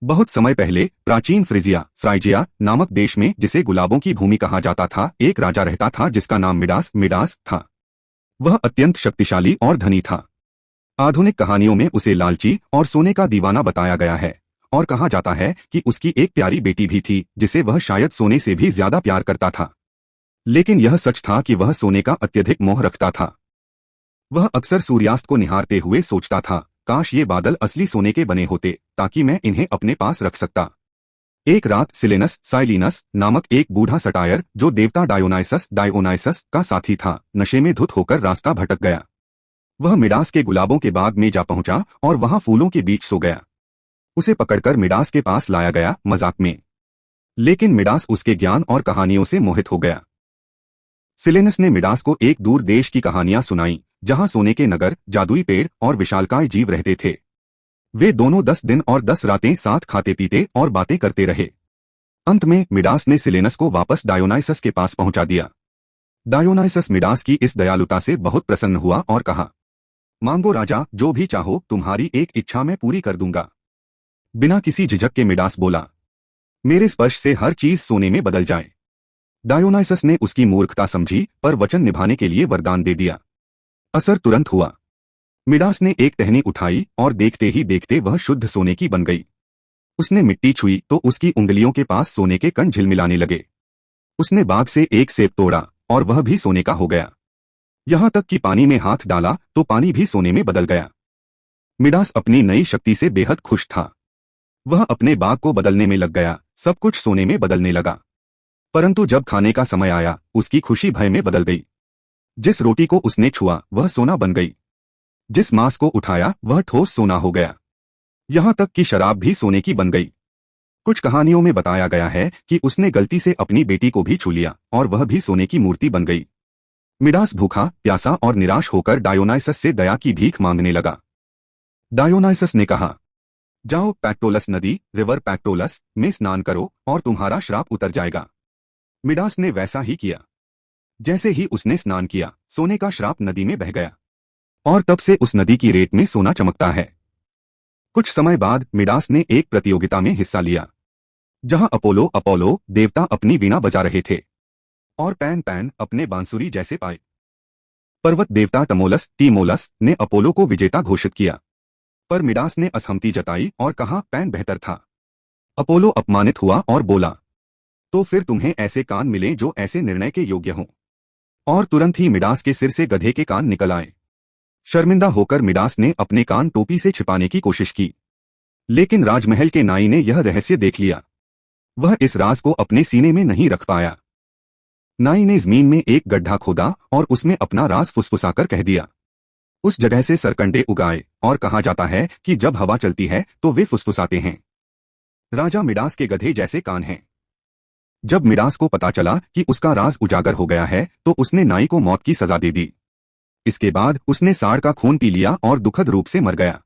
बहुत समय पहले प्राचीन फ्राइजिया नामक देश में, जिसे गुलाबों की भूमि कहा जाता था, एक राजा रहता था जिसका नाम मिडास था। वह अत्यंत शक्तिशाली और धनी था। आधुनिक कहानियों में उसे लालची और सोने का दीवाना बताया गया है, और कहा जाता है कि उसकी एक प्यारी बेटी भी थी जिसे वह शायद सोने से भी ज्यादा प्यार करता था। लेकिन यह सच था कि वह सोने का अत्यधिक मोह रखता था। वह अक्सर सूर्यास्त को निहारते हुए सोचता था, काश ये बादल असली सोने के बने होते ताकि मैं इन्हें अपने पास रख सकता। एक रात साइलिनस नामक एक बूढ़ा सटायर, जो देवता डायोनाइसस का साथी था, नशे में धुत होकर रास्ता भटक गया। वह मिडास के गुलाबों के बाग में जा पहुंचा और वहां फूलों के बीच सो गया। उसे पकड़कर मिडास के पास लाया गया, मजाक में। लेकिन मिडास उसके ज्ञान और कहानियों से मोहित हो गया। सिलेनस ने मिडास को एक दूर देश की कहानियां सुनाई, जहां सोने के नगर, जादुई पेड़ और विशालकाय जीव रहते थे। वे दोनों 10 दिन और 10 रातें साथ खाते पीते और बातें करते रहे। अंत में मिडास ने सिलेनस को वापस डायोनाइसस के पास पहुंचा दिया। डायोनाइसस मिडास की इस दयालुता से बहुत प्रसन्न हुआ और कहा, मांगो राजा, जो भी चाहो, तुम्हारी एक इच्छा मैं पूरी कर दूंगा। बिना किसी झिझक के मिडास बोला, मेरे स्पर्श से हर चीज सोने में बदल जाए। डायोनाइसस ने उसकी मूर्खता समझी, पर वचन निभाने के लिए वरदान दे दिया। असर तुरंत हुआ। मिडास ने एक टहनी उठाई और देखते ही देखते वह शुद्ध सोने की बन गई। उसने मिट्टी छुई तो उसकी उंगलियों के पास सोने के कण झिलमिलाने लगे। उसने बाग से एक सेब तोड़ा और वह भी सोने का हो गया। यहां तक कि पानी में हाथ डाला तो पानी भी सोने में बदल गया। मिडास अपनी नई शक्ति से बेहद खुश था। वह अपने बाग को बदलने में लग गया, सब कुछ सोने में बदलने लगा। परंतु जब खाने का समय आया, उसकी खुशी भय में बदल गई। जिस रोटी को उसने छुआ वह सोना बन गई। जिस मांस को उठाया वह ठोस सोना हो गया। यहां तक कि शराब भी सोने की बन गई। कुछ कहानियों में बताया गया है कि उसने गलती से अपनी बेटी को भी छू लिया और वह भी सोने की मूर्ति बन गई। मिडास भूखा, प्यासा और निराश होकर डायोनाइसस से दया की भीख मांगने लगा। डायोनाइसस ने कहा, जाओ पैक्टोलस नदी, रिवर पैक्टोलस में स्नान करो और तुम्हारा श्राप उतर जाएगा। मिडास ने वैसा ही किया। जैसे ही उसने स्नान किया, सोने का श्राप नदी में बह गया, और तब से उस नदी की रेत में सोना चमकता है। कुछ समय बाद मिडास ने एक प्रतियोगिता में हिस्सा लिया, जहां अपोलो देवता अपनी वीणा बजा रहे थे और पैन अपने बांसुरी जैसे पाए। पर्वत देवता टीमोलस ने अपोलो को विजेता घोषित किया, पर मिडास ने असहमति जताई और कहा पैन बेहतर था। अपोलो अपमानित हुआ और बोला, तो फिर तुम्हें ऐसे कान मिले जो ऐसे निर्णय के योग्य हों। और तुरंत ही मिडास के सिर से गधे के कान निकल आए। शर्मिंदा होकर मिडास ने अपने कान टोपी से छिपाने की कोशिश की, लेकिन राजमहल के नाई ने यह रहस्य देख लिया। वह इस राज को अपने सीने में नहीं रख पाया। नाई ने जमीन में एक गड्ढा खोदा और उसमें अपना राज फुसफुसाकर कह दिया। उस जगह से सरकंडे उगाए और कहा जाता है कि जब हवा चलती है तो वे फुसफुसाते हैं। राजा मिडास के गधे जैसे कान हैं। जब मिडास को पता चला कि उसका राज उजागर हो गया है तो उसने नाई को मौत की सजा दे दी। इसके बाद उसने सांड का खून पी लिया और दुखद रूप से मर गया।